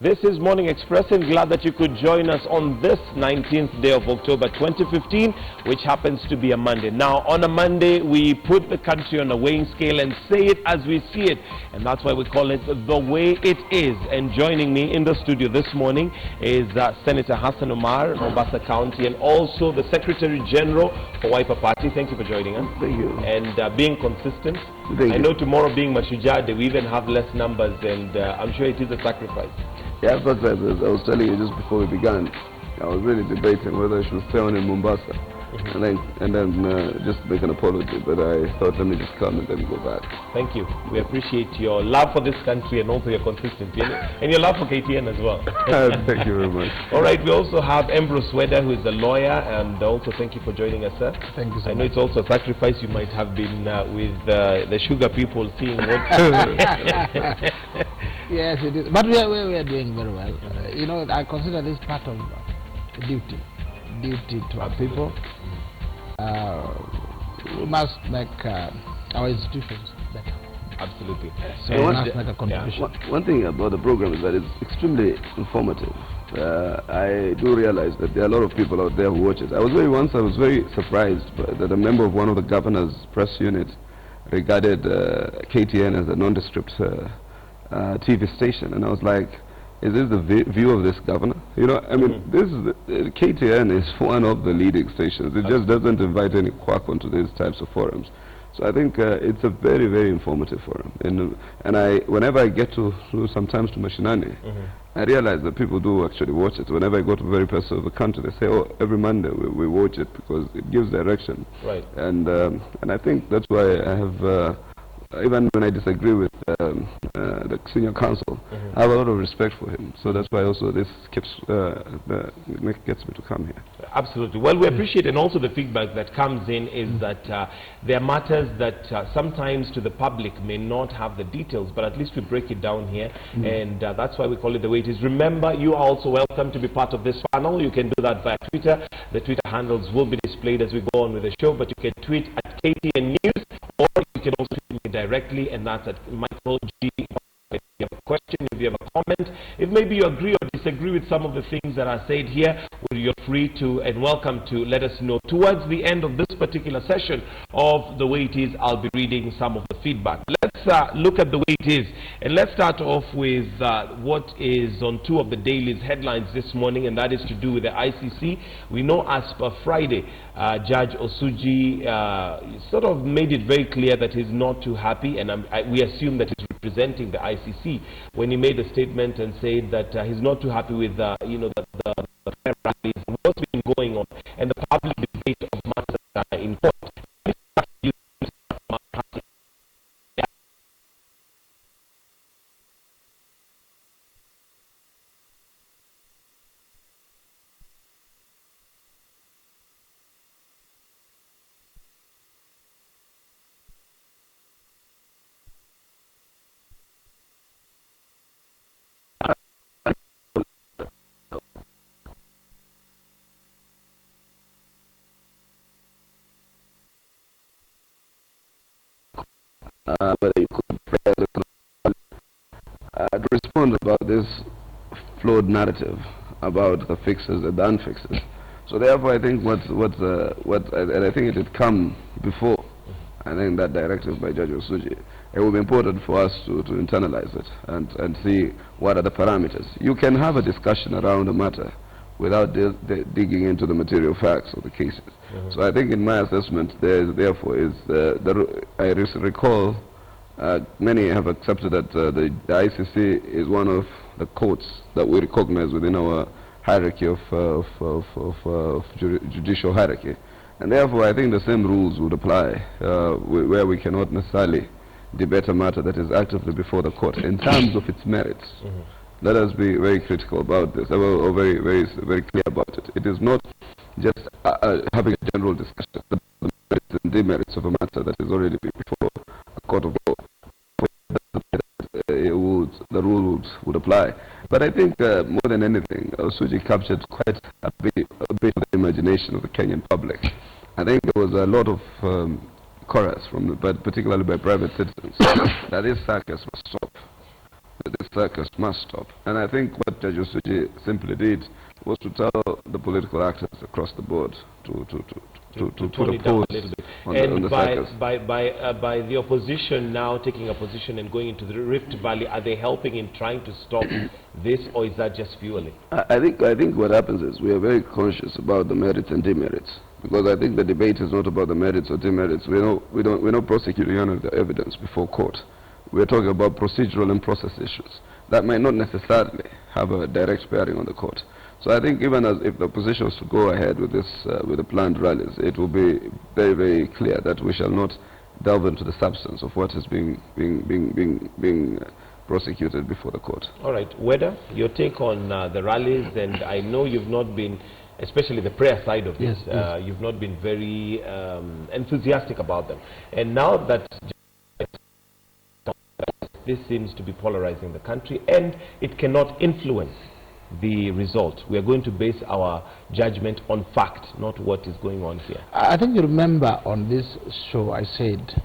This is Morning Express, and glad that you could join us on this 19th day of October 2015, which happens to be a Monday. Now, on a Monday, we put the country on a weighing scale and say it as we see it, and that's why we call it The Way It Is. And joining me in the studio this morning is Senator Hassan Omar, Mombasa County, and also the Secretary General for Wiper Party. Thank you for joining us. Thank you. And being consistent. Thank I you. know tomorrow being Mashujaa Day, we even have less numbers, and I'm sure it is a sacrifice. Yeah, but as I was telling you just before we began, I was really debating whether I should stay on in Mombasa and then just make an apology. But I thought, let me just come and then go back. Thank you. We appreciate your love for this country and also your consistency and your love for KTN as well. Thank you very much. All right, we also have Ambrose Weda, who is a lawyer, and also thank you for joining us, sir. Thank you so much. I know it's also a sacrifice. You might have been with the sugar people seeing what... Yes, it is. But we are doing very well. You know, I consider this part of duty to our people. We must make our institutions better. Absolutely. So we must make a contribution. One thing about the program is that it's extremely informative. I do realize that there are a lot of people out there who watch it. I was very surprised that a member of one of the governor's press unit regarded KTN as a nondescript TV station, and I was like, is this the view of this governor? You know, I mean, this is KTN is one of the leading stations. It just doesn't invite any quack onto these types of forums. So I think it's a very, very informative forum. And whenever I get to sometimes to Mashinani, I realize that people do actually watch it. Whenever I go to very parts of the country, they say, oh, every Monday we watch it because it gives direction. Right. And I think that's why I have, even when I disagree with the senior counsel, I have a lot of respect for him. So that's why also this gets me to come here. Absolutely. Well, we appreciate, and also the feedback that comes in is that there are matters that sometimes to the public may not have the details, but at least we break it down here, and that's why we call it The Way It Is. Remember, you are also welcome to be part of this panel. You can do that via Twitter. The Twitter handles will be displayed as we go on with the show, but you can tweet at KTN News, or you can also tweet me directly, and that's at Michael G. If you have a question, if you have a comment, if maybe you agree or disagree with some of the things that are said here, well, you're free to and welcome to let us know. Towards the end of this particular session of The Way It Is, I'll be reading some of the feedback. Let's look at The Way It Is, and let's start off with what is on two of the daily's headlines this morning, and that is to do with the ICC. We know as per Friday, Judge Osuji sort of made it very clear that he's not too happy, and we assume that he's representing the ICC when he made a statement and said that he's not too happy with the rallies and what's been going on and the public debate of matters in court. But you could to respond about this flawed narrative about the fixes and the unfixes. So therefore, I think and I think it had come before. I think that directive by Judge Osuji, it will be important for us to internalize it and see what are the parameters. You can have a discussion around a matter without digging into the material facts of the cases. So I think in my assessment, I recall many have accepted that the ICC is one of the courts that we recognize within our hierarchy of judicial hierarchy. And therefore, I think the same rules would apply where we cannot necessarily debate a matter that is actively before the court in terms of its merits. Let us be very critical about this, or very, very, very clear about it. It is not just having a general discussion about the merits and demerits of a matter that is already before a court of law. The rules would apply. But I think more than anything, Osuji captured quite a bit of the imagination of the Kenyan public. I think there was a lot of chorus, particularly by private citizens, that this circus must stop. the circus must stop. And I think what Judge Osuji simply did was to tell the political actors across the board to put a pause on the circus. By the opposition now taking a position and going into the Rift Valley, are they helping in trying to stop this, or is that just fueling? I think what happens is we are very conscious about the merits and demerits, because I think the debate is not about the merits or demerits. We're not prosecuting any of the evidence before court. We're talking about procedural and process issues that might not necessarily have a direct bearing on the court. So I think even as if the opposition was to go ahead with this, with the planned rallies, it will be very, very clear that we shall not delve into the substance of what is being prosecuted before the court. All right, Weda, your take on the rallies, and I know you've not been, especially the prayer side of this, you've not been very enthusiastic about them. And now that this seems to be polarizing the country, and it cannot influence the result. We are going to base our judgment on fact, not what is going on here. I think you remember on this show I said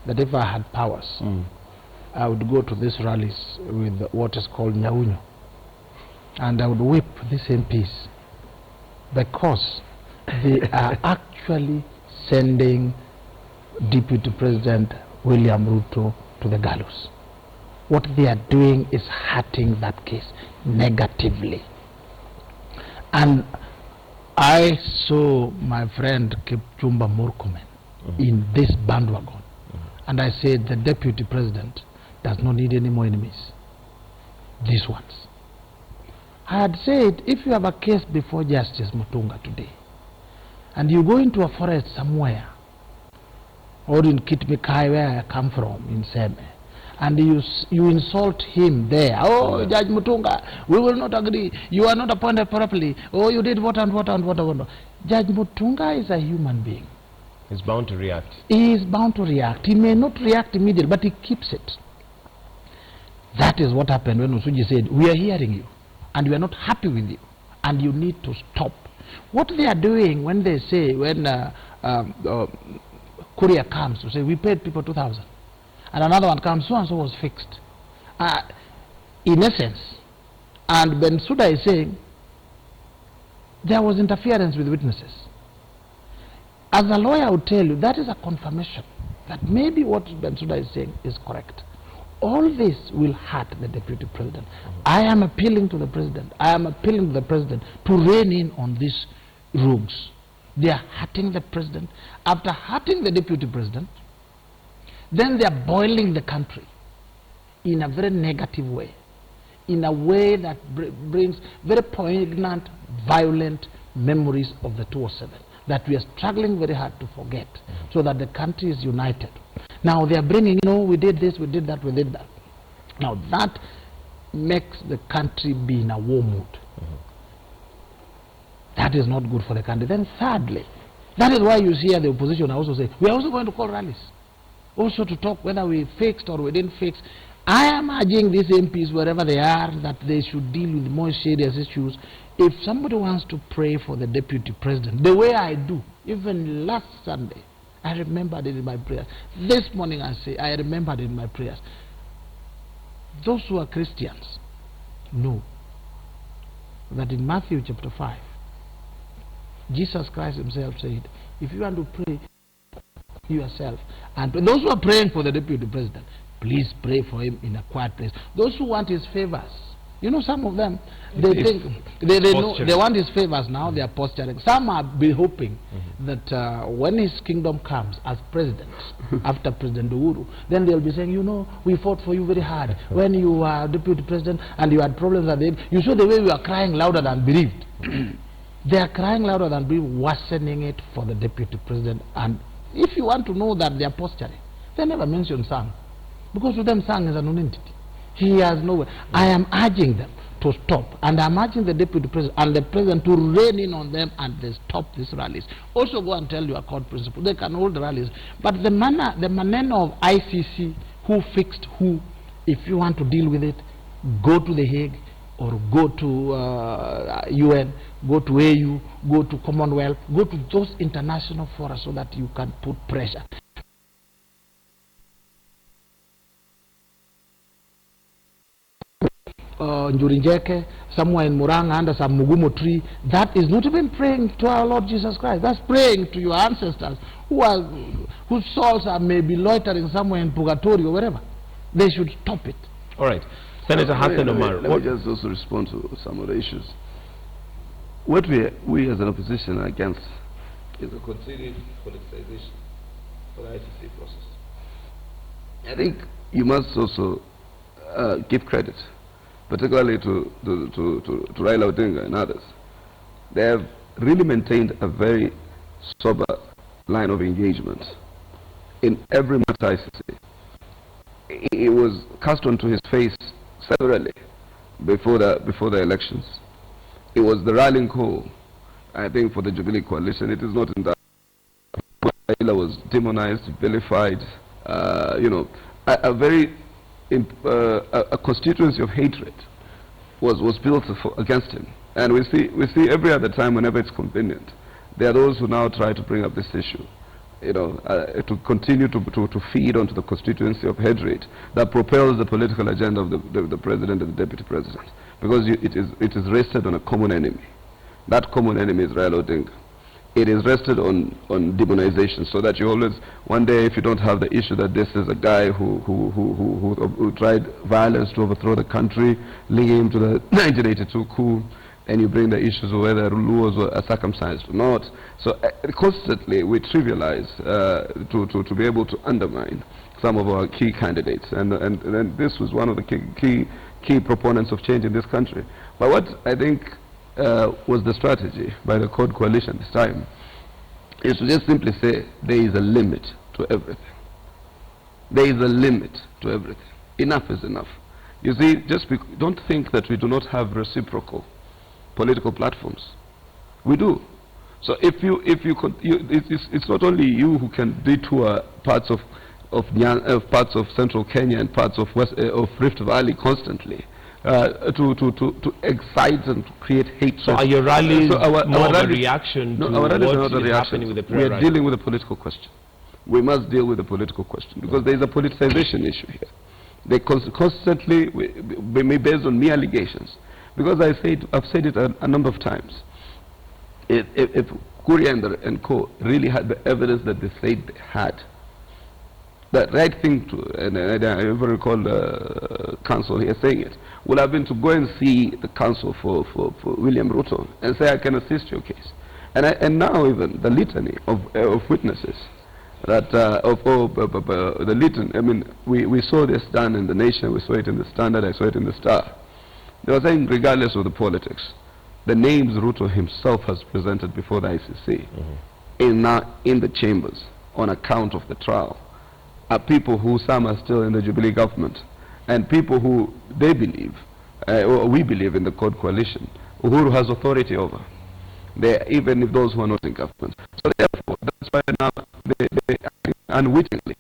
that if I had powers, I would go to these rallies with what is called Nyaunyo, and I would whip these MPs because they are actually sending Deputy President William Ruto to the gallows. What they are doing is hurting that case negatively. And I saw my friend Kipchumba Murkomen in this bandwagon, and I said the Deputy President does not need any more enemies. These ones. I had said, if you have a case before Justice Mutunga today, and you go into a forest somewhere, or in Kitmikai where I come from, in Seme, and you insult him there. Oh, Judge Mutunga, we will not agree. You are not appointed properly. Oh, you did what and what and what and what. Judge Mutunga is a human being. He's bound to react. He is bound to react. He may not react immediately, but he keeps it. That is what happened when Osuji said, we are hearing you, and we are not happy with you, and you need to stop. What they are doing when they say, when courier comes to say, we paid people 2,000. And another one comes, so and so was fixed. In essence, and Bensouda is saying there was interference with witnesses. As a lawyer, I would tell you that is a confirmation that maybe what Bensouda is saying is correct. All this will hurt the Deputy President. I am appealing to the President. I am appealing to the President to rein in on these rogues. They are hurting the President. After hurting the Deputy President, then they are boiling the country in a very negative way, in a way that brings very poignant, violent memories of the 207 that we are struggling very hard to forget, so that the country is united. Now they are bringing, we did this, we did that, we did that. Now that makes the country be in a war mood. That is not good for the country. Then thirdly, that is why you see the opposition also say, we are also going to call rallies, also to talk whether we fixed or we didn't fix. I am urging these MPs, wherever they are, that they should deal with more serious issues. If somebody wants to pray for the Deputy President, the way I do, even last Sunday, I remembered it in my prayers. This morning I say, I remembered it in my prayers. Those who are Christians know that in Matthew chapter 5, Jesus Christ himself said, if you want to pray yourself, and those who are praying for the Deputy President, please pray for him in a quiet place. Those who want his favors, some of them, they think they know they want his favors now. They are posturing. Some are be hoping that when his kingdom comes as president, after President Uhuru, then they'll be saying, we fought for you very hard when you were deputy president and you had problems at the end. You saw the way we are crying louder than believed. They are crying louder than believed, worsening it for the deputy president. And if you want to know that they are posturing, they never mention Sang, because to them Sang is an entity. He has no way. I am urging them to stop, and I'm urging the deputy president and the president to rein in on them, and they stop these rallies. Also go and tell your court principal, they can hold the rallies, but the manner of ICC, who fixed who, if you want to deal with it, go to The Hague, or go to UN, go to AU, go to Commonwealth, go to those international fora so that you can put pressure. Njurinjeke, somewhere in Muranga under some Mugumo tree, that is not even praying to our Lord Jesus Christ. That's praying to your ancestors whose souls are maybe loitering somewhere in purgatory or wherever. They should stop it. All right. Senator Hassan Omar. Let me just also respond to some of the issues. What we as an opposition are against is a continued politicization for the ICC process. I think you must also give credit, particularly to Raila Odinga and others. They have really maintained a very sober line of engagement in every matter ICC. It was cast onto his face severally before the elections. It was the rallying call, I think, for the Jubilee coalition. It is not in that Raila was demonized, vilified, you know, a constituency of hatred was built against him. And we see every other time, whenever it's convenient, there are those who now try to bring up this issue, you know, to continue to feed onto the constituency of hatred that propels the political agenda of the president and the deputy president, because it is rested on a common enemy. That common enemy is Raila Odinga. It is rested on demonization, so that you always, one day, if you don't have the issue that this is a guy who tried violence to overthrow the country, linking him to the 1982 coup, and you bring the issues of whether Luos were circumcised or not. So constantly we trivialize to be able to undermine some of our key candidates, and this was one of the key proponents of change in this country. But what I think was the strategy by the Code Coalition this time is to just simply say there is a limit to everything. There is a limit to everything. Enough is enough. You see, don't think that we do not have reciprocal political platforms. We do. So it's not only you who can detour parts of central Kenya and parts of Rift Valley constantly to excite and to create hatred. So are your rallies more of a reaction to what is happening with the prayer? We are dealing with a political question. We must deal with the political question, because there is a politicization issue here. They constantly, based on mere allegations. Because I've said it a number of times. If Kuria and Co. really had the evidence that they said they had, the right thing to, and I even recall the counsel here saying it, would have been to go and see the counsel for William Ruto and say, I can assist your case. And now even the litany of witnesses that the litany, I mean, we saw this done in the Nation, we saw it in the Standard, I saw it in the Star. They were saying, regardless of the politics, the names Ruto himself has presented before the ICC in the chambers on account of the trial are people who, some are still in the Jubilee government, and people who they believe, or we believe in the Code Coalition, Uhuru has authority over. Even if those who are not in government. So therefore, that's why now they unwittingly.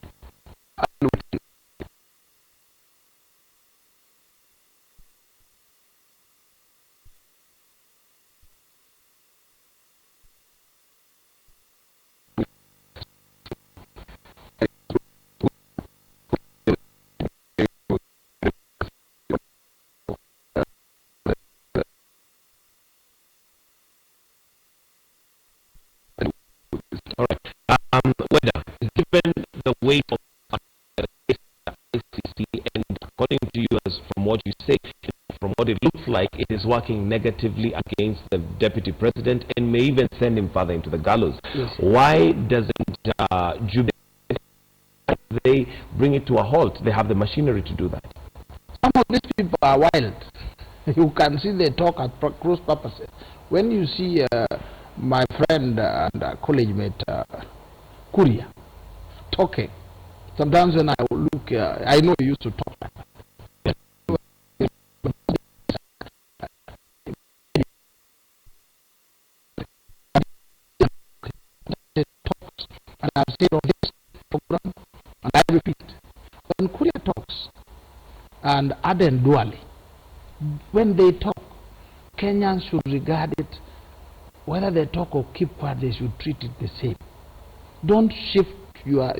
Given the weight of the ICC, and according to you, as from what you say, from what it looks like, it is working negatively against the deputy president and may even send him further into the gallows. Yes. Why doesn't Jubilee they bring it to a halt? They have the machinery to do that. Some of these people are wild. You can see they talk at cross purposes. When you see my friend and college mate Kuria talking, sometimes when I look, I know he used to talk like that. And I've said on this program, and I repeat, when Kuria talks and Aden Duale, when they talk, Kenyans should regard it, whether they talk or keep quiet, they should treat it the same. Don't shift your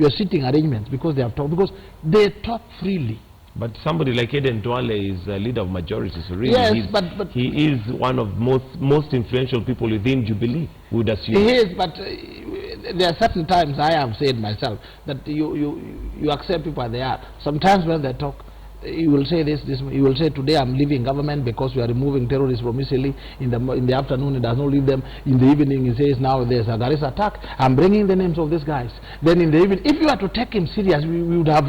sitting arrangements because they have talked, because they talk freely. But somebody like Eden Duale is a leader of majority, so really yes, but he is one of most influential people within Jubilee, would assume. He is, but there are certain times I have said myself that you accept people as they are. Sometimes when they talk, you will say this, you will say today I'm leaving government because we are removing terrorists from Isili. In the afternoon he does not leave them. In the evening he says now there's a Garissa attack. I'm bringing the names of these guys. Then in the evening, if you are to take him serious, we would have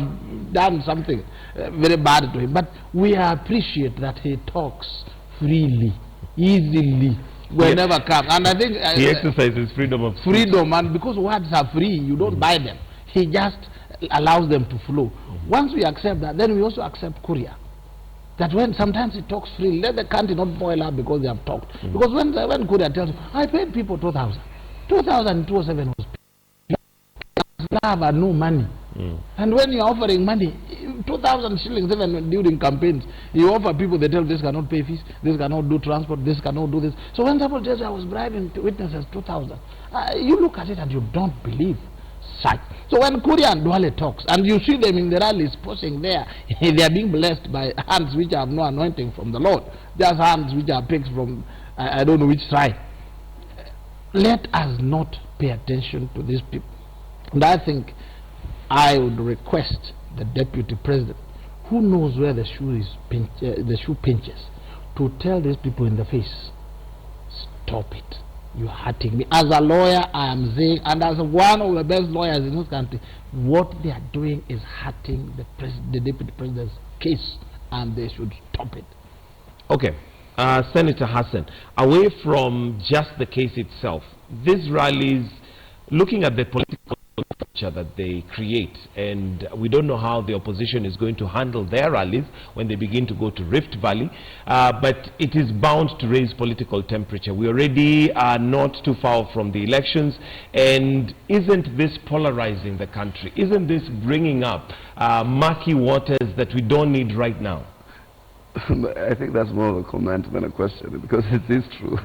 done something very bad to him. But we appreciate that he talks freely, easily, whenever comes. And I think he exercises freedom of speech. Freedom, and because words are free, you don't buy them. He just allows them to flow. Once we accept that, then we also accept Korea. That when sometimes he talks freely, let the country not boil up because they have talked. Because when Korea tells you, I paid people 2,000. 2007 was love and no money. And when you're offering money, 2,000 shillings even during campaigns, you offer people, they tell this cannot pay fees, this cannot do transport, this cannot do this. So when someone tells you I was bribing witnesses 2,000, you look at it and you don't believe such. So when Korea and Duale talks, and you see them in the rallies posing there, they are being blessed by hands which have no anointing from the Lord, just hands which are picked from I don't know which side. Let us not pay attention to these people. And I think I would request the deputy president, who knows where the shoe pinches, to tell these people in the face, stop it. You're hurting me. As a lawyer, I am saying, and as one of the best lawyers in this country, what they are doing is hurting the deputy president's case, and they should stop it. Okay. Senator Hassan, away from just the case itself, these rallies, looking at the political picture that they create, and we don't know how the opposition is going to handle their rallies when they begin to go to Rift Valley, but it is bound to raise political temperature. We already are not too far from the elections, and isn't this polarizing the country? Isn't this bringing up murky waters that we don't need right now? I think that's more of a comment than a question, because it is true.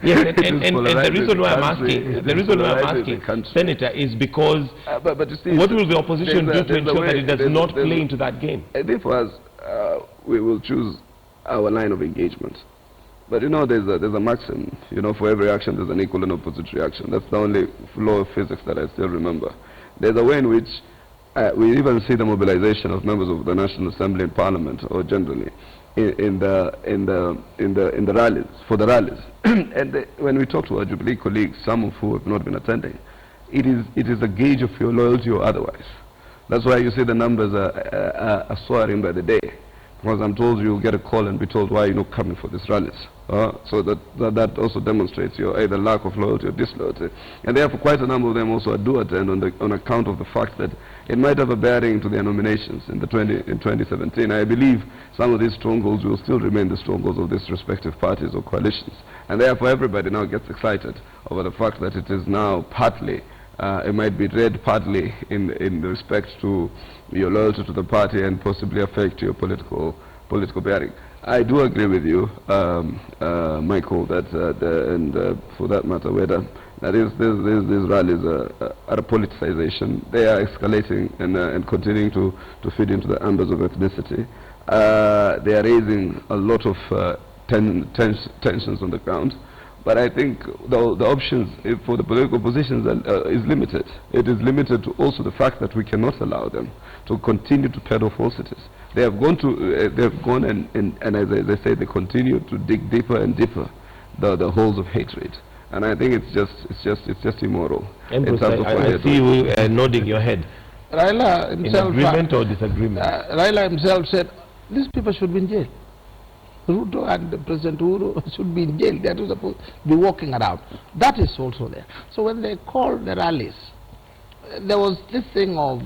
Yes, and the reason why I'm asking, Senator, is because but you see, what will the opposition do to ensure that it does not play into that game? I think for us, we will choose our line of engagement. But you know, there's a maxim, you know, for every action there's an equal and opposite reaction. That's the only law of physics that I still remember. There's a way in which we even see the mobilization of members of the National Assembly and Parliament, or generally, in the rallies, for the rallies. And when we talk to our Jubilee colleagues, some of who have not been attending, it is a gauge of your loyalty or otherwise. That's why you see the numbers are soaring by the day. Because I'm told you'll get a call and be told, why you're not coming for these rallies. So that also demonstrates your either lack of loyalty or disloyalty. And therefore quite a number of them also do attend on account of the fact that it might have a bearing to their nominations in 2017. I believe some of these strongholds will still remain the strongholds of these respective parties or coalitions. And therefore everybody now gets excited over the fact that it is now partly, it might be read partly in respect to your loyalty to the party and possibly affect your political bearing. I do agree with you, Michael, that for that matter, whether these rallies are a politicization. They are escalating and continuing to feed into the embers of ethnicity. They are raising a lot of tensions on the ground. But I think the options for the political positions is limited. It is limited to also the fact that we cannot allow them to continue to peddle falsities. They have gone to, and as they say, they continue to dig deeper and deeper the holes of hatred. And I think it's just immoral. Empress, I see you nodding your head. Raila himself, in agreement or disagreement? Raila himself said these people should be in jail. Ruto and President Uhuru should be in jail. They are supposed to be walking around. That is also there. So when they called the rallies, there was this thing of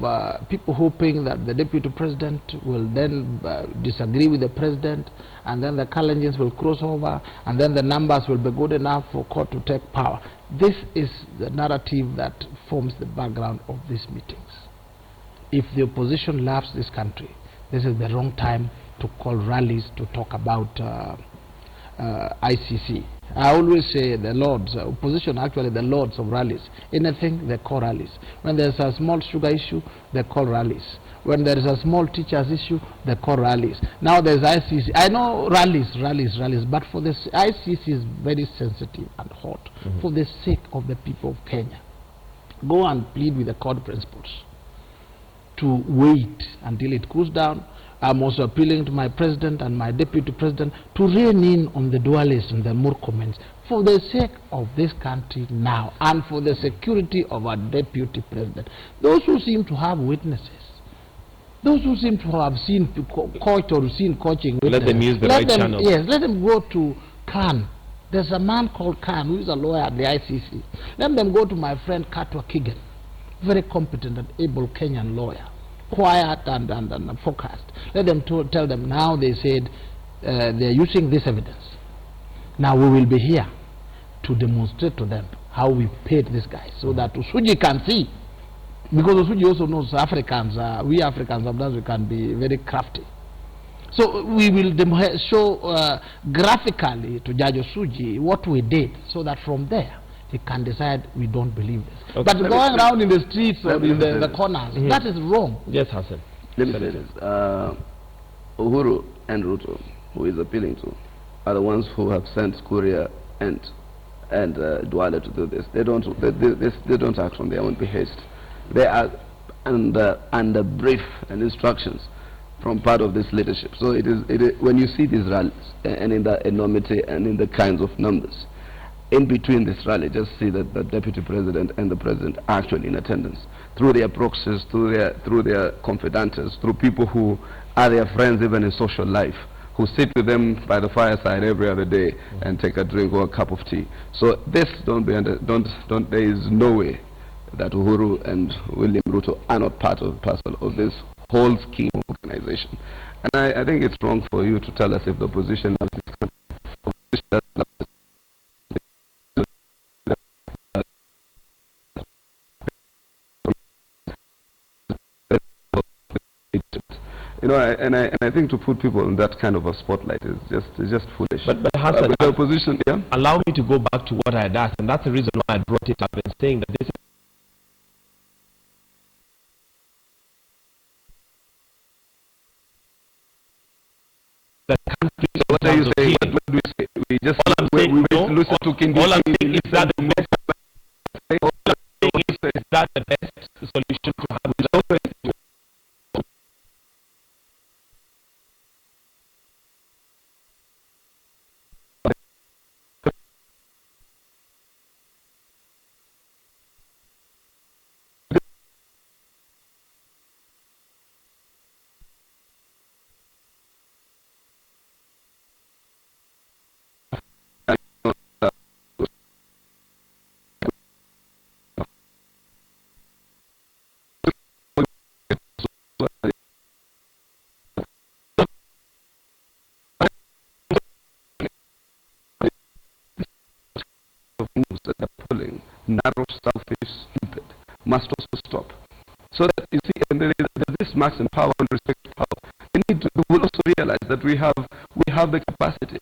people hoping that the deputy president will then disagree with the president, and then the Kalenjins will cross over, and then the numbers will be good enough for court to take power. This is the narrative that forms the background of these meetings. If the opposition loves this country, this is the wrong time to call rallies to talk about ICC. I always say the lords, opposition actually the lords of rallies. Anything, they call rallies. When there's a small sugar issue, they call rallies. When there is a small teachers issue, they call rallies. Now there's ICC. I know rallies, but for this ICC is very sensitive and hot. For the sake of the people of Kenya, go and plead with the court principals to wait until it cools down. I'm also appealing to my president and my deputy president to rein in on the dualists and the Murkomens for the sake of this country now and for the security of our deputy president. Those who seem to have witnesses, those who seem to have seen coach or seen coaching witnesses, let them use the right channel. Yes, let them go to Khan. There's a man called Khan who is a lawyer at the ICC. Let them go to my friend Katwa Kigen, very competent and able Kenyan lawyer, quiet and focused. Let them tell them now. They said they're using this evidence. Now we will be here to demonstrate to them how we paid this guy, so that Usuji can see. Because Usuji also knows Africans, we Africans sometimes we can be very crafty. So we will show graphically to Judge Usuji what we did, so that from there he can decide we don't believe this. Okay. But going around in the streets or in the corners, that is wrong. Yes, Hassan. Let me say this. Uhuru and Ruto, who is appealing to, are the ones who have sent Kuria and Duale to do this. They don't act on their own behest. They are under brief and instructions from part of this leadership. So it is when you see these rallies and in the enormity and in the kinds of numbers, in between this rally, just see that the deputy president and the president are actually in attendance through their proxies, through their confidantes, through people who are their friends even in social life, who sit with them by the fireside every other day and take a drink or a cup of tea. So this there is no way that Uhuru and William Ruto are not part and parcel of this whole scheme of organization. And I think it's wrong for you to tell us if the opposition you know, and I think to put people in that kind of a spotlight is just foolish. But Hassan, the opposition, yeah? Allow me to go back to what I had asked, and that's the reason why I brought it up and saying that this is the country. So what are you saying? What do we say? We just listen to Kindiki. All I'm saying is that the best. All I'm saying is that the best solution to have is narrow, selfish, stupid, must also stop. So that you see, and there is this maximum power and respect for power. We will also realize that we have the capacity.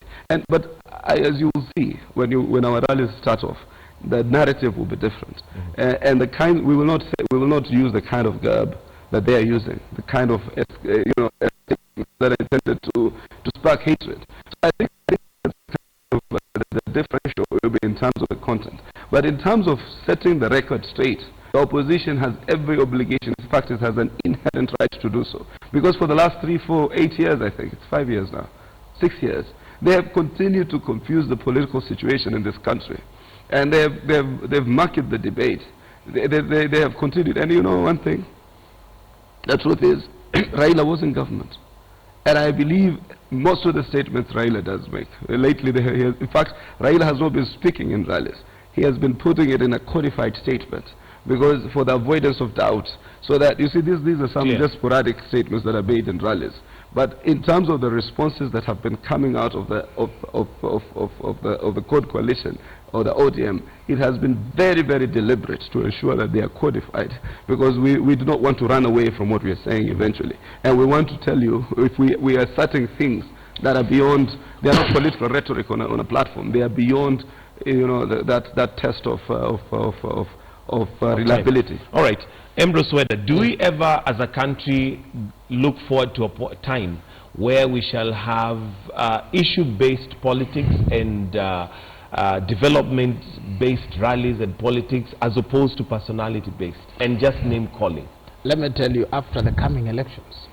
But as you will see when our rallies start off, the narrative will be different, and we will not use the kind of garb that they are using, the kind of that are intended to spark hatred. So I think the differential will be in terms of the content. But in terms of setting the record straight, the opposition has every obligation, in fact it has an inherent right to do so. Because for the last 3, 4, 8 years, I think, it's 5 years now, 6 years, they have continued to confuse the political situation in this country. And they've marketed the debate. They have continued. And you know one thing, the truth is, Raila was in government. And I believe most of the statements Raila does make. Lately, in fact, Raila has not been speaking in rallies. He has been putting it in a codified statement, because for the avoidance of doubt, so that you see these are some just sporadic statements that are made in rallies. But in terms of the responses that have been coming out of the Code Coalition or the ODM, it has been very, very deliberate to ensure that they are codified, because we do not want to run away from what we are saying eventually. And we want to tell you, if we are asserting things that are beyond, they are not political rhetoric on a platform, they are beyond, you know, that test of reliability. All right. Ambrose Weda, do we ever as a country look forward to a time where we shall have issue-based politics and development-based rallies and politics as opposed to personality-based and just name-calling? Let me tell you, after the coming elections,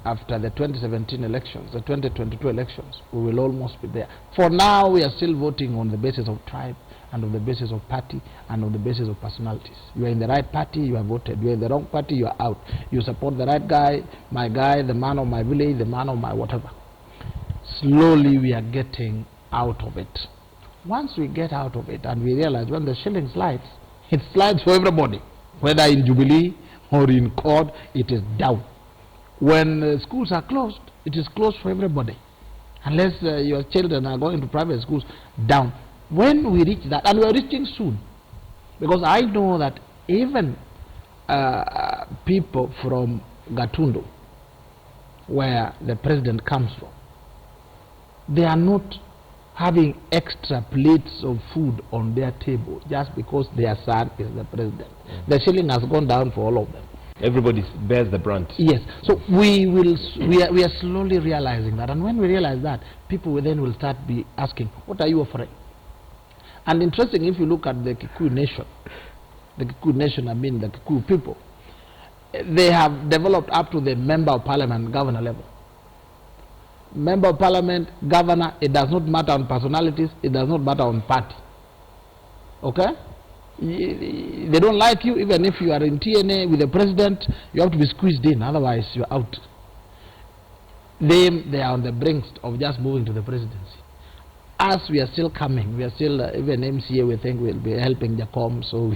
after the 2017 elections, the 2022 elections, we will almost be there. For now, we are still voting on the basis of tribe and on the basis of party and on the basis of personalities. You are in the right party, you are voted. You are in the wrong party, you are out. You support the right guy, the man of my village, the man of my whatever. Slowly we are getting out of it. Once we get out of it and we realize when the shilling slides, it slides for everybody. Whether in Jubilee or in court, it is down. When schools are closed, it is closed for everybody. Unless your children are going to private schools, down. When we reach that, and we are reaching soon, because I know that even people from Gatundu, where the president comes from, they are not having extra plates of food on their table just because their son is the president. The shilling has gone down for all of them. Everybody bears the brunt. Yes. So we are slowly realizing that, and when we realize that, people then will start be asking, what are you offering? And interesting, if you look at the Kikuyu nation, I mean the Kikuyu people, they have developed up to the member of parliament, governor level. Member of parliament, governor, it does not matter on personalities, it does not matter on party. Okay? They don't like you, even if you are in TNA with the president, you have to be squeezed in, otherwise you're out. They are on the brink of just moving to the presidency. As we are still coming, we are still, even MCA we think will be helping Jacom, so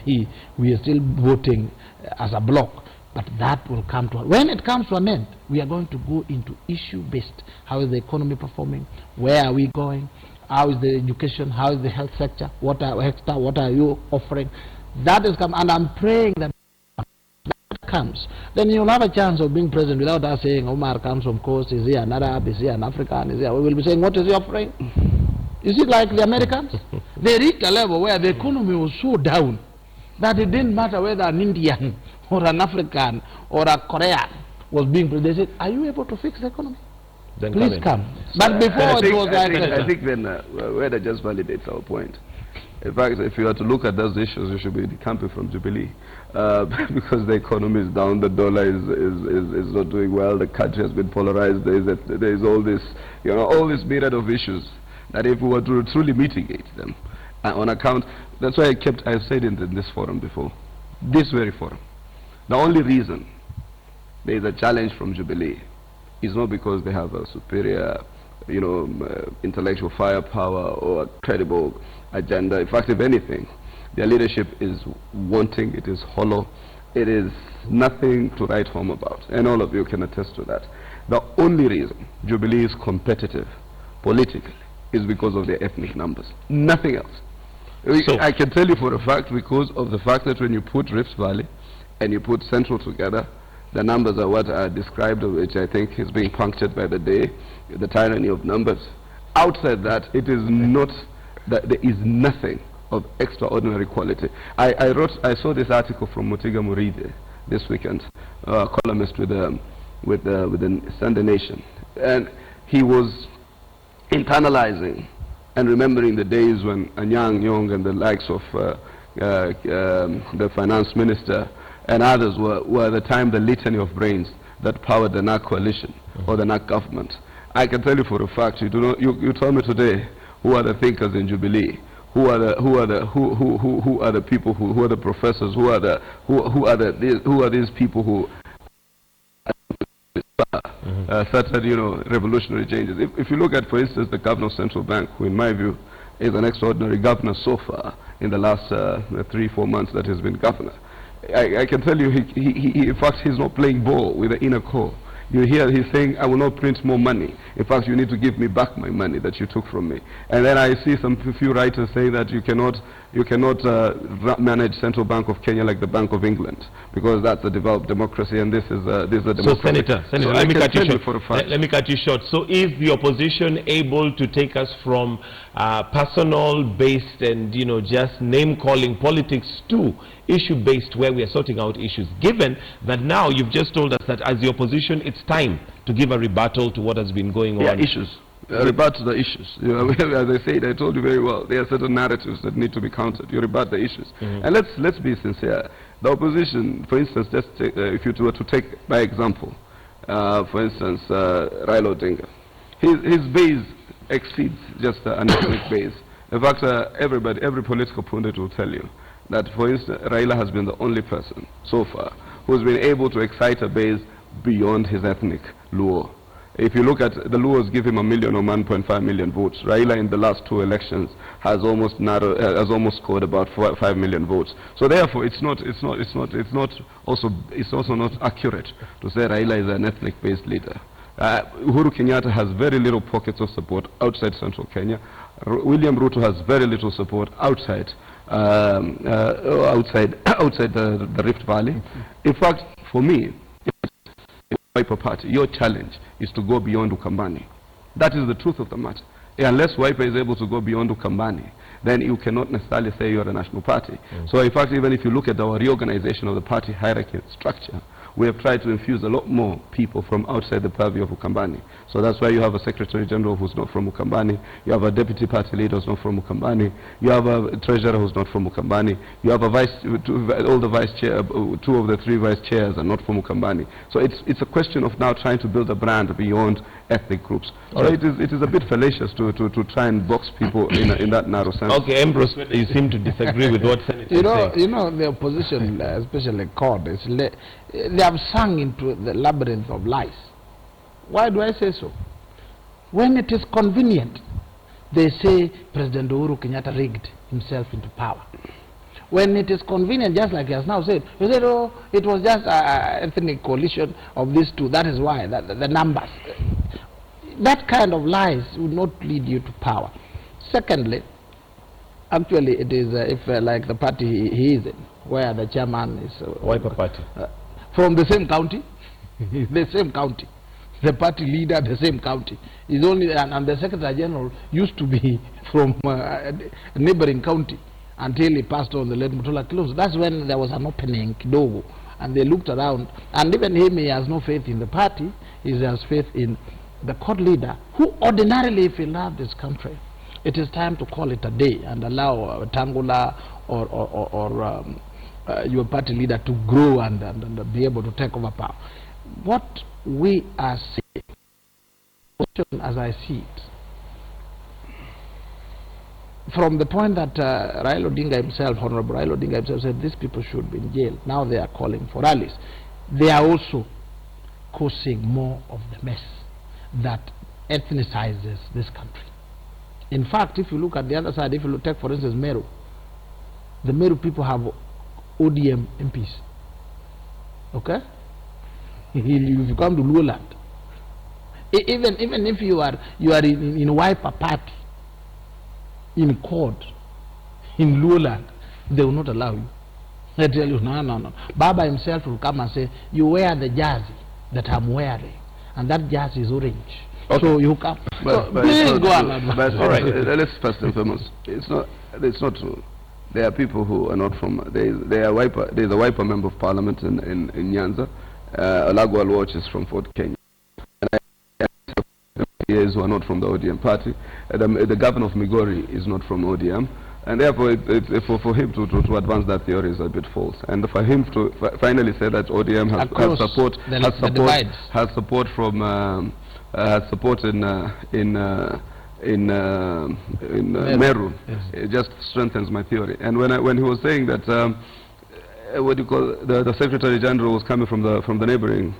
we are still voting as a bloc. But that will come to, when it comes to an end, we are going to go into issue-based. How is the economy performing? Where are we going? How is the education? How is the health sector? What are you offering? That is come, and I'm praying that comes. Then you'll have a chance of being president without us saying, Omar comes from coast, is he an Arab, is he an African, is he? We will be saying, what is he offering? Is it like the Americans? They reached a level where the economy was so down that it didn't matter whether an Indian or an African or a Korean was being president. They said, are you able to fix the economy? Then please come. But before it was like... I think then Weda just validates our point. In fact, if you are to look at those issues, you should be decamping from Jubilee. Because the economy is down, the dollar is not doing well, the country has been polarized, there is all this, all this myriad of issues that if we were to truly mitigate them on account, that's why I've said in this forum before, this very forum, the only reason there is a challenge from Jubilee is not because they have a superior, intellectual firepower or a credible agenda. In fact, if anything, their leadership is wanting, it is hollow, it is nothing to write home about, and all of you can attest to that. The only reason Jubilee is competitive politically is because of their ethnic numbers, nothing else. So I can tell you for a fact, because of the fact that when you put Rift Valley and you put Central together, the numbers are what are described, which I think is being punctured by the day, the tyranny of numbers. Outside that, it is not, that there is nothing of extraordinary quality. I saw this article from Mutiga Muride this weekend, a columnist with the Sunday Nation, and he was internalizing and remembering the days when Anyang Nyong and the likes of the finance minister and others were at the time the litany of brains that powered the NAC coalition or the NAC government. I can tell you for a fact, you tell me today who are the thinkers in Jubilee, who are the people who are the professors, who are these people who certain revolutionary changes. If you look at, for instance, the governor of Central Bank, who in my view is an extraordinary governor so far in the last 3-4 months that he's been governor, I can tell you, he in fact, he's not playing ball with the inner core. You hear he's saying, I will not print more money. In fact, you need to give me back my money that you took from me. And then I see few writers saying that you cannot manage Central Bank of Kenya like the Bank of England, because that's a developed democracy, and this is a democracy. So, Senator, so let me cut you short. Let me cut you short. So, is the opposition able to take us from personal-based and just name-calling politics to issue-based, where we are sorting out issues? Given that now you've just told us that as the opposition, it's time to give a rebuttal to what has been going on. Yeah, issues. Rebut the issues. As I said, I told you very well, there are certain narratives that need to be countered. You rebut the issues. And let's be sincere. The opposition, for instance, just if you were to take by example, for instance, Raila Odinga, his base exceeds just an ethnic base. In fact, every political pundit will tell you that, for instance, Raila has been the only person so far who's been able to excite a base beyond his ethnic Luo. If you look at the Luos, give him 1 million or 1.5 million votes. Raila in the last 2 elections has almost scored about 5 million votes. So therefore, it's also not accurate to say Raila is an ethnic-based leader. Uhuru Kenyatta has very little pockets of support outside central Kenya. William Ruto has very little support outside the Rift Valley. In fact, for me, Wiper Party, your challenge is to go beyond Ukambani. That is the truth of the matter. Unless Wiper is able to go beyond Ukambani, then you cannot necessarily say you're a national party. So in fact, even if you look at our reorganization of the party hierarchy and structure, we have tried to infuse a lot more people from outside the purview of Ukambani. So that's why you have a Secretary General who's not from Ukambani, you have a Deputy Party Leader who's not from Ukambani, you have a Treasurer who's not from Ukambani, you have a all the Vice Chair, 2 of the 3 Vice Chairs are not from Ukambani. So it's a question of now trying to build a brand beyond ethnic groups. So it is a bit fallacious to try and box people in that narrow sense. Okay, Ambrose, you seem to disagree with what Senator is saying. You know, the opposition, especially CORD, they have sung into the labyrinth of lies. Why do I say so? When it is convenient, they say President Uhuru Kenyatta rigged himself into power. When it is convenient, just like he has now said, he said, oh, it was just an ethnic coalition of these two. That is why, the numbers. That kind of lies would not lead you to power. Secondly, actually, it is like the party he is in, where the chairman is Wiper Party. From the same county, the same county. The party leader, the same county. Is only and the Secretary General used to be from a neighboring county until he passed on the late Mutola Kilonzo. That's when there was an opening, kidogo, and they looked around. And even him, he has no faith in the party. He has faith in the court leader, who ordinarily, if he loved his country, it is time to call it a day and allow Tangula or your party leader to grow and be able to take over power. What we are saying, as I see it, from the point that Raila Odinga himself, Honorable Raila Odinga himself, said these people should be in jail. Now they are calling for rallies. They are also causing more of the mess that ethnicizes this country. In fact, if you look at the other side, if you take, for instance, Meru, the Meru people have ODM MPs. Okay? If you come to Luoland, even if you are in Wiper Party, in court, in Luoland, they will not allow you. They tell you, no. Baba himself will come and say, you wear the jersey that I'm wearing, and that jersey is orange. Okay. So you come. But please go on. All right. Let's first and foremost, it's not true. There are people who are not from. There's a Wiper member of parliament in Nyanza. Olagwa Alwatch is from Fort Kenya. And who are not from the ODM party. The governor of Migori is not from ODM. And therefore, for him to advance that theory is a bit false. And for him to finally say that ODM has support from in Meru, yes. It just strengthens my theory. And when he was saying that what do you call the Secretary General was coming from the neighboring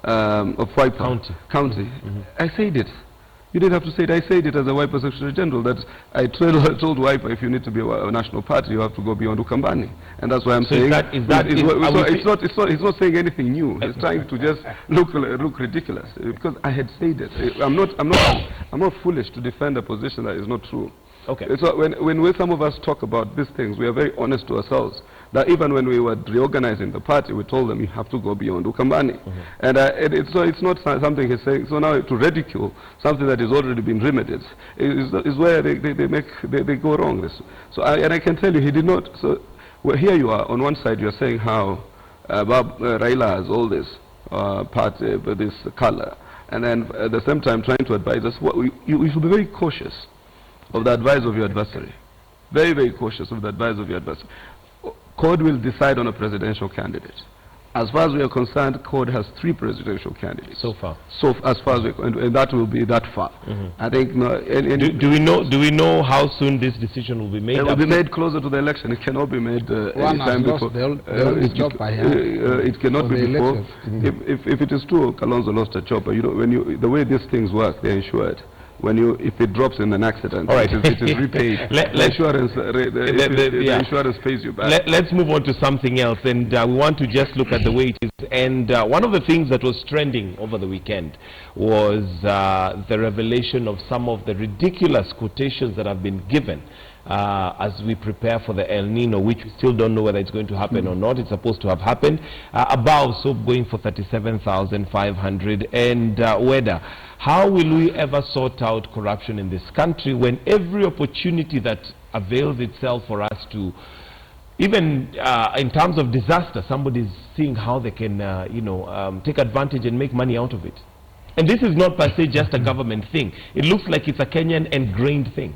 of Wiper County. I said it. You didn't have to say it. I said it as a Wiper Secretary General that I told Wiper, if you need to be a national party, you have to go beyond Ukambani, and that's why I'm saying. It's not saying anything new. It's trying to just look ridiculous because I had said it. I'm not foolish to defend a position that is not true. Okay. So when some of us talk about these things, we are very honest to ourselves. That even when we were reorganizing the party, we told them you have to go beyond Ukambani. And it's not something he's saying. So now to ridicule something that has already been remedied is where they go wrong. And I can tell you he did not. So well, here you are, on one side you're saying how Raila has all this party, this color. And then at the same time trying to advise us, you should be very cautious of the advice of your adversary. Very, very cautious of the advice of your adversary. CORD will decide on a presidential candidate. As far as we are concerned, CORD has 3 presidential candidates. So far. So as far as and that will be that far. I think. No, do we know how soon this decision will be made? It will be made closer to the election. It cannot be made anytime before. It cannot be before. If it is true, Kalonzo lost a chopper. You know, the way these things work, they're insured. If it drops in an accident, all right, it is repaid. The insurance pays you back. Let's move on to something else, and we want to just look at the way it is. And one of the things that was trending over the weekend was the revelation of some of the ridiculous quotations that have been given as we prepare for the El Nino, which we still don't know whether it's going to happen or not. It's supposed to have happened. Above soap going for 37,500, and whether how will we ever sort out corruption in this country when every opportunity that avails itself for us to, even in terms of disaster, somebody's seeing how they can take advantage and make money out of it. And this is not per se just a government thing. It looks like it's a Kenyan ingrained thing.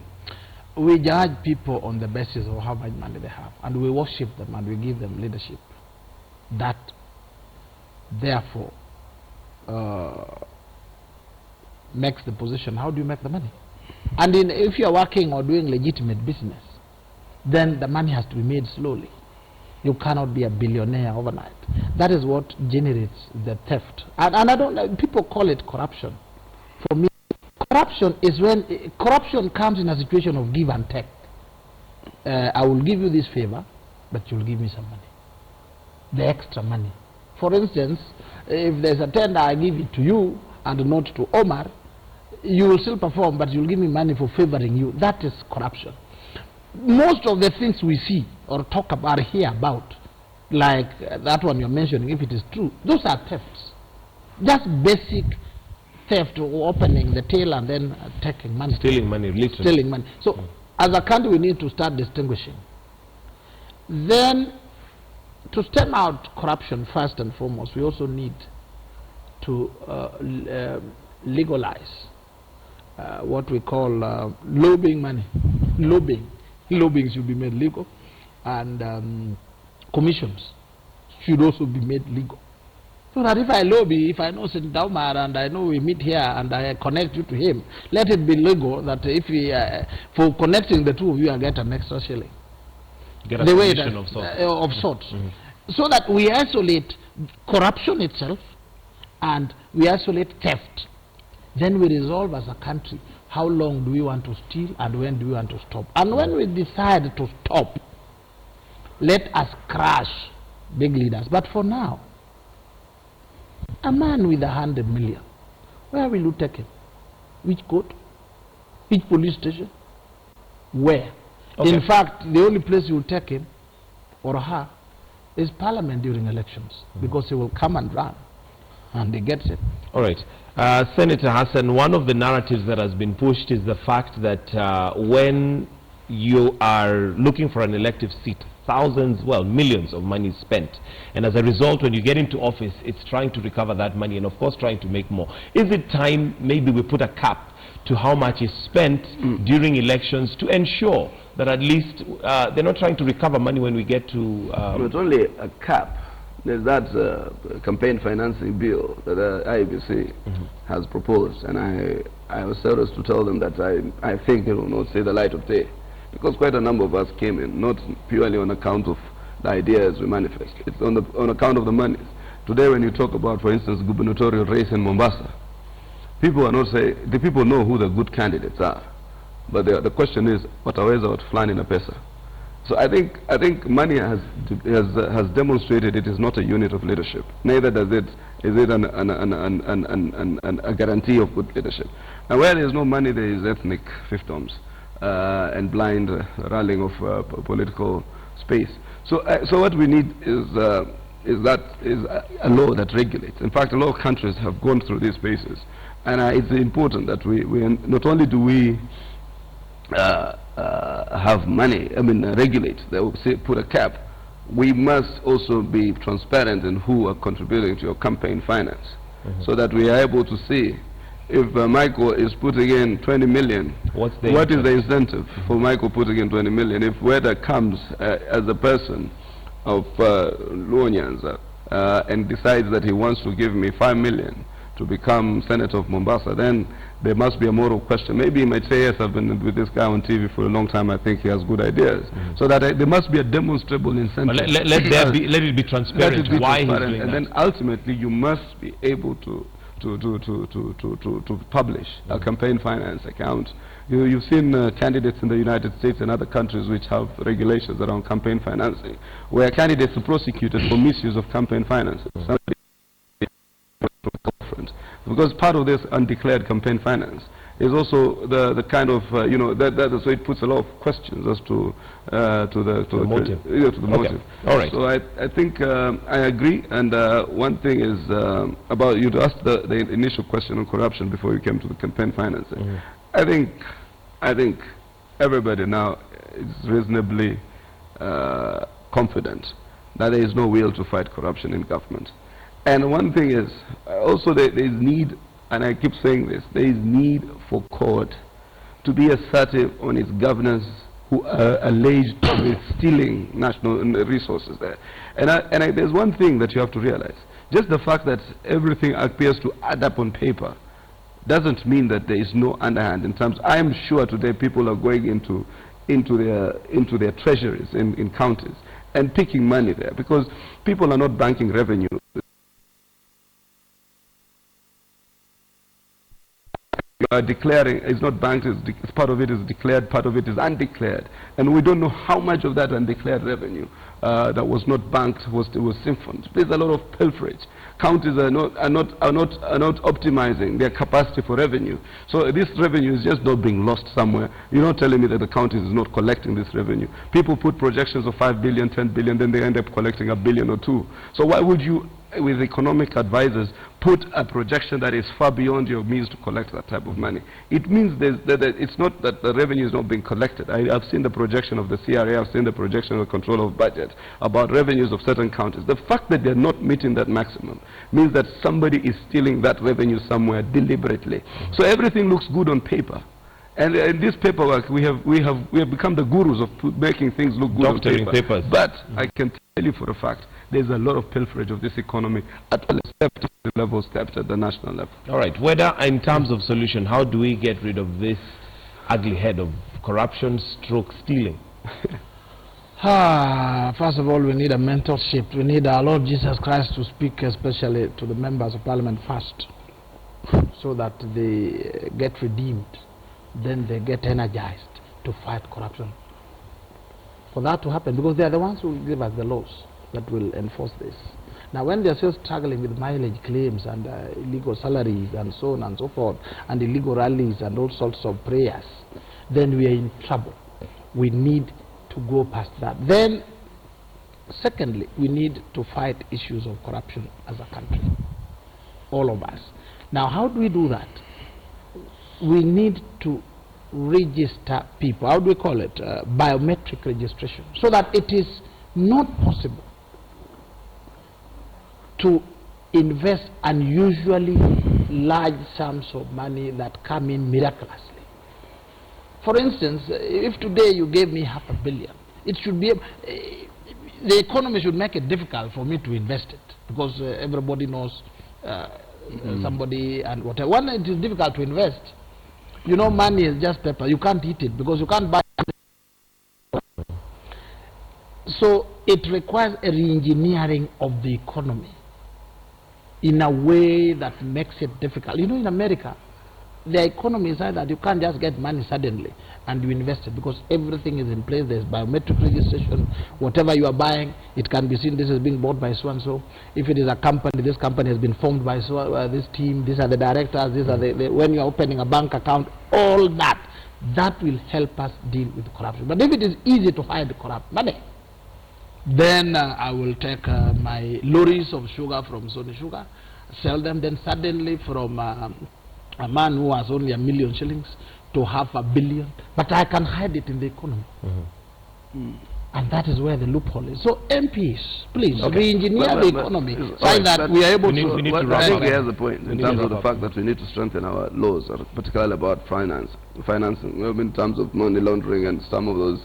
We judge people on the basis of how much money they have, and we worship them and we give them leadership. That, therefore, makes the position. How do you make the money? And if you are working or doing legitimate business, then the money has to be made slowly. You cannot be a billionaire overnight. That is what generates the theft. And I don't. People call it corruption. For me, corruption is when corruption comes in a situation of give and take. I will give you this favor, but you will give me some money, the extra money. For instance, if there's a tender, I give it to you and not to Omar, you will still perform, but you'll give me money for favoring you. That is corruption. Most of the things we see or talk about, hear about, like that one you're mentioning, if it is true, those are thefts. Just basic theft, opening the till and then taking money. Stealing money, literally. Stealing money. So, as a country, we need to start distinguishing. Then, to stem out corruption, first and foremost, we also need to legalize what we call lobbying money. Lobbying should be made legal, and commissions should also be made legal. So that if I lobby, if I know St. Daumar and I know we meet here and I connect you to him, let it be legal that if we, for connecting the two of you, I get an extra shilling. Get a commission of sorts. So that we isolate corruption itself and we isolate theft. Then we resolve as a country, how long do we want to steal and when do we want to stop? And when we decide to stop, let us crush big leaders. But for now, a man with 100 million, where will you take him? Which court? Which police station? Where? Okay. In fact, the only place you will take him or her is Parliament during elections, because he will come and run and he gets it. All right. Senator Hassan, one of the narratives that has been pushed is the fact that when you are looking for an elective seat, thousands, well, millions of money is spent. And as a result, when you get into office, it's trying to recover that money and, of course, trying to make more. Is it time maybe we put a cap to how much is spent during elections to ensure that at least they're not trying to recover money when we get to... Not only a cap. There's that campaign financing bill that IBC has proposed, and I was serious to tell them that I think it will not see the light of day, because quite a number of us came in, not purely on account of the ideas we manifest. It's on account of the money. Today when you talk about, for instance, gubernatorial race in Mombasa, people are not saying, the people know who the good candidates are. But the question is, wataweza watu fulani na pesa. So I think money has demonstrated it is not a unit of leadership. Neither is it a guarantee of good leadership. And where there is no money, there is ethnic fiefdoms and blind rallying of political space. So what we need is a law that regulates. In fact, a lot of countries have gone through these spaces, and it's important that we not only do we have money, regulate, they will say put a cap, we must also be transparent in who are contributing to your campaign finance, so that we are able to see if Michael is putting in 20 million, what is the incentive for Michael putting in 20 million? If Weda comes as a person of Luo and decides that he wants to give me 5 million to become Senator of Mombasa, then there must be a moral question. Maybe he might say, yes, I've been with this guy on TV for a long time, I think he has good ideas. So that there must be a demonstrable incentive. Let it be transparent why he's doing and that. then ultimately you must be able to publish a campaign finance account. You've seen candidates in the United States and other countries which have regulations around campaign financing, where candidates are prosecuted for misuse of campaign finances. Because part of this undeclared campaign finance is also the kind of so it puts a lot of questions as to the motive. Motive. All right. So I think I agree. And one thing is about, you asked the initial question on corruption before you came to the campaign financing. I think everybody now is reasonably confident that there is no will to fight corruption in government. And one thing is, also there is need, and I keep saying this, there is need for court to be assertive on its governors who are alleged to be stealing national resources there. And there's one thing that you have to realize. Just the fact that everything appears to add up on paper doesn't mean that there is no underhand in terms. I am sure today people are going into their treasuries in counties and picking money there, because people are not banking revenue. Declaring, it's not banked, part of it is declared, part of it is undeclared, and we don't know how much of that undeclared revenue that was not banked was siphoned. There's a lot of pilferage. Counties are not optimizing their capacity for revenue. So this revenue is just not being lost somewhere. You're not telling me that the counties is not collecting this revenue. People put projections of 5 billion, 10 billion, then they end up collecting $1 billion or 2 billion. So why would you, with economic advisors, put a projection that is far beyond your means to collect that type of money? It means that it's not that the revenue is not being collected. I've seen the projection of the CRA, I've seen the projection of the control of budget about revenues of certain counties. The fact that they're not meeting that maximum means that somebody is stealing that revenue somewhere deliberately. So everything looks good on paper. And in this paperwork, we have become the gurus of making things look good on paper. Papers. But I can tell you for a fact, there's a lot of pilferage of this economy at all levels, stepped at the national level. All right. Whether in terms of solution, how do we get rid of this ugly head of corruption stroke stealing? First of all, we need a mentorship. We need our Lord Jesus Christ to speak especially to the members of parliament first, so that they get redeemed. Then they get energized to fight corruption. For that to happen, because they are the ones who will give us the laws that will enforce this. Now, when they are still struggling with mileage claims and illegal salaries and so on and so forth, and illegal rallies and all sorts of prayers, then we are in trouble. We need to go past that. Then, secondly, we need to fight issues of corruption as a country, all of us. Now, how do we do that? We need to register people. How do we call it? Biometric registration, so that it is not possible to invest unusually large sums of money that come in miraculously. For instance, if today you gave me $500 million, it should be the economy should make it difficult for me to invest it, because everybody knows somebody and whatever. When it is difficult to invest, you know, money is just paper. You can't eat it because you can't buy it. So it requires a re-engineering of the economy in a way that makes it difficult. You know, in America, the economy is that you can't just get money suddenly and you invest it, because everything is in place. There's biometric registration. Whatever you are buying, it can be seen this is being bought by so and so. If it is a company, this company has been formed by this team. These are the directors. These are when you are opening a bank account, all that will help us deal with corruption. But if it is easy to hide corrupt money, then I will take my lorries of sugar from Sony Sugar, sell them, then suddenly from a man who has only 1 million shillings to $500 million, but I can hide it in the economy. And that is where the loophole is. So MPs, please re-engineer the economy so that we are able to. I think he has a point in terms of the fact that we need to strengthen our laws, particularly about financing, in terms of money laundering and some of those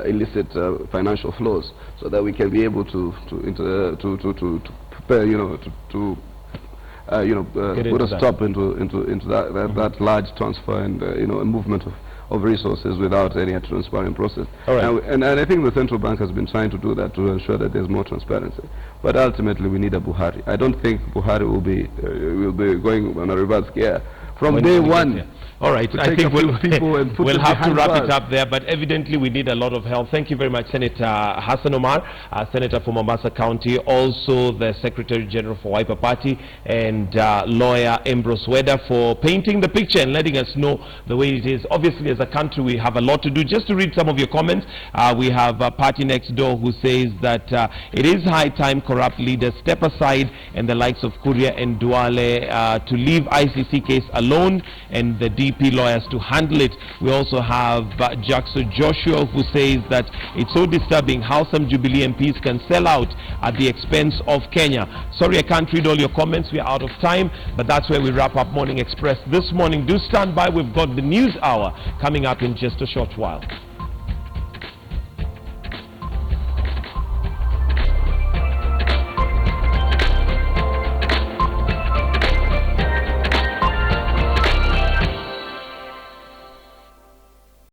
illicit financial flows, so that we can be able to prepare, put a stop into that large transfer and a movement of resources without any transparent process. And I think the central bank has been trying to do that to ensure that there's more transparency. But ultimately, we need a Buhari. I don't think Buhari will be going on a reverse gear from day one. All right, I think we'll have to wrap it up there, but evidently we need a lot of help. Thank you very much, Senator Hassan Omar, Senator for Mombasa County, also the Secretary General for Wiper Party, and lawyer Ambrose Weda for painting the picture and letting us know the way it is. Obviously, as a country, we have a lot to do. Just to read some of your comments, we have Party Next Door who says that it is high time corrupt leaders step aside and the likes of Kuria and Duale to leave ICC case alone and the DP lawyers to handle it. We also have Jackson Joshua who says that it's so disturbing how some Jubilee MPs can sell out at the expense of Kenya. Sorry I can't read all your comments, we are out of time, but that's where we wrap up Morning Express this morning. Do stand by, we've got the news hour coming up in just a short while.